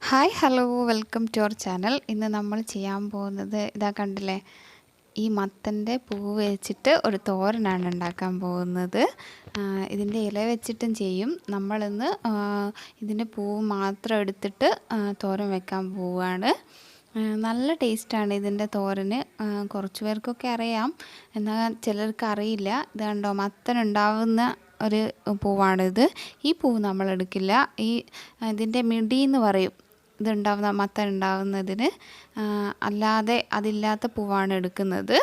Hi hello welcome to our channel. ഇന്ന് നമ്മൾ ചെയ്യാൻ പോകുന്നത് ഇതാ കണ്ടില്ലേ, ഈ മത്തൻ്റെ പൂവ് വെച്ചിട്ട് ഒരു തോരനാണ് ഉണ്ടാക്കാൻ പോകുന്നത്. ഇതിൻ്റെ ഇല വെച്ചിട്ടും ചെയ്യും. നമ്മളിന്ന് ഇതിൻ്റെ പൂവ് മാത്രം എടുത്തിട്ട് തോരൻ വെക്കാൻ പോവുകയാണ്. നല്ല ടേസ്റ്റാണ് ഇതിൻ്റെ തോരന്. കുറച്ച് പേർക്കൊക്കെ അറിയാം, എന്നാൽ ചിലർക്ക് അറിയില്ല. ഇത് കണ്ടോ, മത്തൻ ഉണ്ടാവുന്ന ഒരു പൂവാണിത്. ഈ പൂവ് നമ്മൾ എടുക്കില്ല. ഇതിൻ്റെ മിടി എന്ന് പറയും ഇതുണ്ടാവുന്ന മത്തൻ ഉണ്ടാവുന്നതിന്. അല്ലാതെ അതില്ലാത്ത പൂവാണ് എടുക്കുന്നത്.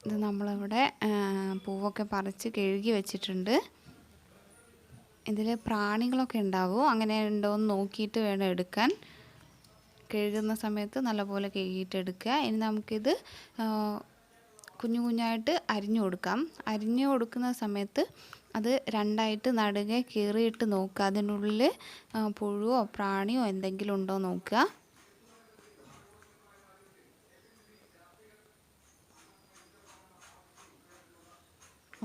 ഇത് നമ്മളിവിടെ പൂവൊക്കെ പറിച്ച് കഴുകി വെച്ചിട്ടുണ്ട്. ഇതിൽ പ്രാണികളൊക്കെ ഉണ്ടാവും, അങ്ങനെ ഉണ്ടോയെന്ന് നോക്കിയിട്ട് വേണം എടുക്കാൻ. കഴുകുന്ന സമയത്ത് നല്ലപോലെ കഴുകിയിട്ട് എടുക്കുക. ഇനി നമുക്കിത് കുഞ്ഞു കുഞ്ഞായിട്ട് അരിഞ്ഞു കൊടുക്കാം. അരിഞ്ഞു കൊടുക്കുന്ന സമയത്ത് അത് രണ്ടായിട്ട് നടുകെ കീറിയിട്ട് നോക്കുക. അതിനുള്ളിൽ പുഴുവോ പ്രാണിയോ എന്തെങ്കിലും ഉണ്ടോ നോക്കുക.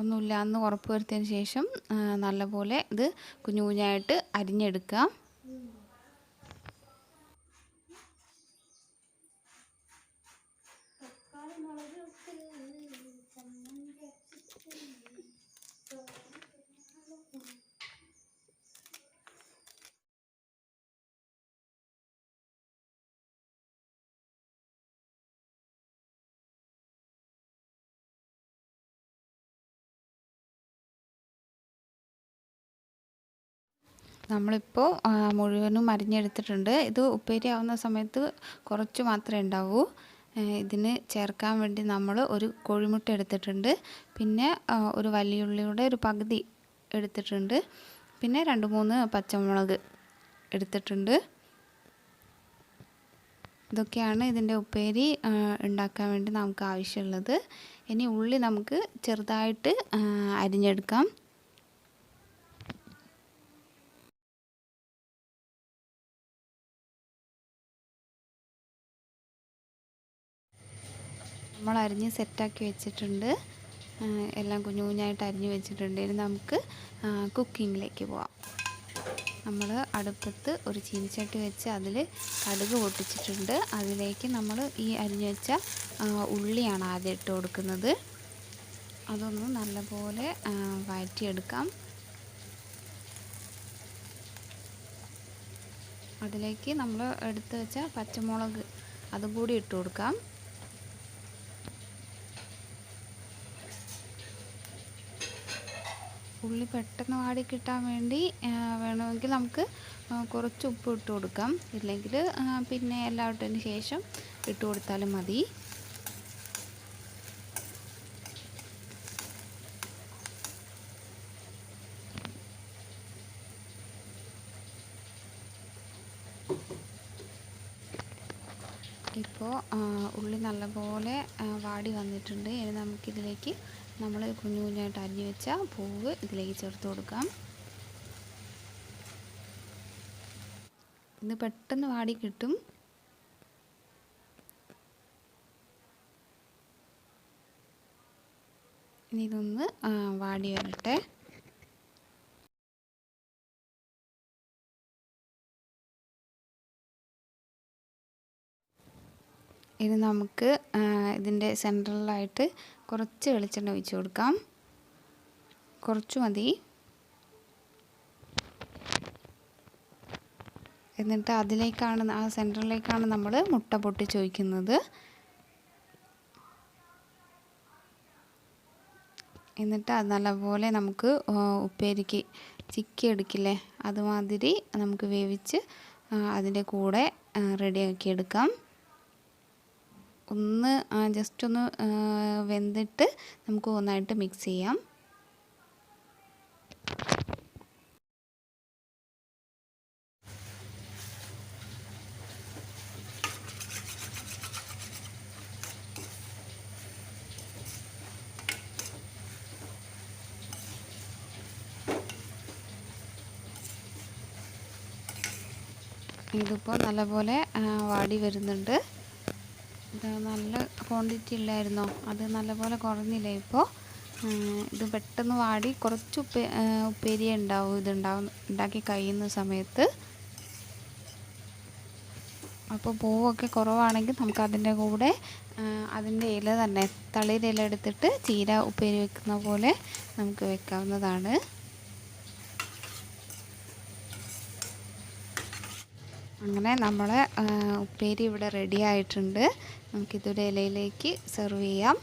ഒന്നുമില്ല എന്ന് ഉറപ്പ് വരുത്തിയതിന് ശേഷം നല്ലപോലെ ഇത് കുഞ്ഞു കുഞ്ഞായിട്ട് അരിഞ്ഞെടുക്കുക. നമ്മളിപ്പോൾ മുഴുവനും അരിഞ്ഞെടുത്തിട്ടുണ്ട്. ഇത് ഉപ്പേരി ആവുന്ന സമയത്ത് കുറച്ച് മാത്രമേ ഉണ്ടാവൂ. ഇതിന് ചേർക്കാൻ വേണ്ടി നമ്മൾ ഒരു കോഴിമുട്ട എടുത്തിട്ടുണ്ട്, പിന്നെ ഒരു വലിയ ഉള്ളിയുടെ ഒരു പകുതി എടുത്തിട്ടുണ്ട്, പിന്നെ 2-3 പച്ചമുളക് എടുത്തിട്ടുണ്ട്. ഇതൊക്കെയാണ് ഇതിൻ്റെ ഉപ്പേരി ഉണ്ടാക്കാൻ വേണ്ടി നമുക്ക് ആവശ്യമുള്ളത്. ഇനി ഉള്ളി നമുക്ക് ചെറുതായിട്ട് അരിഞ്ഞെടുക്കാം. നമ്മൾ അരിഞ്ഞ് സെറ്റാക്കി വെച്ചിട്ടുണ്ട്. എല്ലാം കുഞ്ഞു കുഞ്ഞായിട്ട് അരിഞ്ഞ് വെച്ചിട്ടുണ്ട്. ഇനി നമുക്ക് കുക്കിങ്ങിലേക്ക് പോവാം. നമ്മൾ അടുപ്പത്ത് ഒരു ചീനിച്ചട്ടി വെച്ച് അതിൽ കടുക് പൊട്ടിച്ചിട്ടുണ്ട്. അതിലേക്ക് നമ്മൾ ഈ അരിഞ്ഞ് വെച്ച ഉള്ളിയാണ് ആദ്യം ഇട്ട് കൊടുക്കുന്നത്. അതൊന്ന് നല്ലപോലെ വഴറ്റിയെടുക്കാം. അതിലേക്ക് നമ്മൾ എടുത്ത് വെച്ച പച്ചമുളക് അതും കൂടി ഇട്ട് കൊടുക്കാം. ഉള്ളി പെട്ടെന്ന് വാടി കിട്ടാൻ വേണ്ടി വേണമെങ്കിൽ നമുക്ക് കുറച്ച് ഉപ്പ് ഇട്ട് കൊടുക്കാം. ഇല്ലെങ്കിൽ പിന്നെ എല്ലാം ഇട്ടതിന് ശേഷം ഇട്ട് കൊടുത്താലും മതി. ഇപ്പോൾ ഉള്ളി നല്ലപോലെ വാടി വന്നിട്ടുണ്ട്. ഇനി നമുക്കിതിലേക്ക് നമ്മൾ കുഞ്ഞു കുഞ്ഞായിട്ട് അരിഞ്ഞു വെച്ച പൂവ് ഇതിലേക്ക് ചേർത്ത് കൊടുക്കാം. ഇത് പെട്ടെന്ന് വാടി കിട്ടും. ഇനി ഇതൊന്ന് വാടി വരട്ടെ. ഇനി നമുക്ക് ഇതിൻ്റെ സെൻട്രലായിട്ട് കുറച്ച് വെളിച്ചെണ്ണ ഒഴിച്ച് കൊടുക്കാം. കുറച്ച് മതി. എന്നിട്ട് അതിലേക്കാണ്, ആ സെൻറ്ററിലേക്കാണ് നമ്മൾ മുട്ട പൊട്ടിച്ച് ഒഴിക്കുന്നത്. എന്നിട്ട് അത് നല്ലപോലെ നമുക്ക് ഉപ്പേരിക്ക് ചിക്കി എടുക്കില്ലേ, അതുമാതിരി നമുക്ക് വേവിച്ച് അതിൻ്റെ കൂടെ റെഡിയാക്കി എടുക്കാം. ഒന്ന് ജസ്റ്റ് ഒന്ന് വെന്തിട്ട് നമുക്ക് ഒന്നായിട്ട് മിക്സ് ചെയ്യാം. ഇതിപ്പോൾ നല്ലപോലെ വാടി വരുന്നുണ്ട്. ഇത് നല്ല ക്വാണ്ടിറ്റി ഇല്ലായിരുന്നോ, അത് നല്ലപോലെ കുറഞ്ഞില്ലേ ഇപ്പോൾ. ഇത് പെട്ടെന്ന് വാടി കുറച്ച് ഉപ്പേരിയേ ഉണ്ടാവും. ഉണ്ടാക്കി കഴിയുന്ന സമയത്ത് അപ്പോൾ പൂവൊക്കെ കുറവാണെങ്കിൽ നമുക്ക് അതിൻ്റെ കൂടെ അതിൻ്റെ ഇല തന്നെ തളിരില എടുത്തിട്ട് ചീര ഉപ്പേരി വെക്കുന്ന പോലെ നമുക്ക് വെക്കാവുന്നതാണ്. അങ്ങനെ നമ്മളെ ഉപ്പേരി ഇവിടെ റെഡി ആയിട്ടുണ്ട്. നമുക്കിതൊരു ഇലയിലേക്ക് സെർവ് ചെയ്യാം.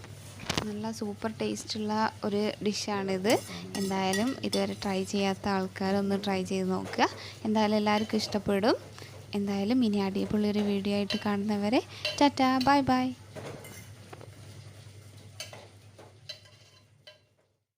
നല്ല സൂപ്പർ ടേസ്റ്റുള്ള ഒരു ഡിഷാണിത്. എന്തായാലും ഇതുവരെ ട്രൈ ചെയ്യാത്ത ആൾക്കാരൊന്ന് ട്രൈ ചെയ്ത് നോക്കുക. എന്തായാലും എല്ലാവർക്കും ഇഷ്ടപ്പെടും. എന്തായാലും ഇനി അടിപൊളിയൊരു വീഡിയോ ആയിട്ട് കാണുന്നവരെ ടാറ്റാ ബൈ ബൈ.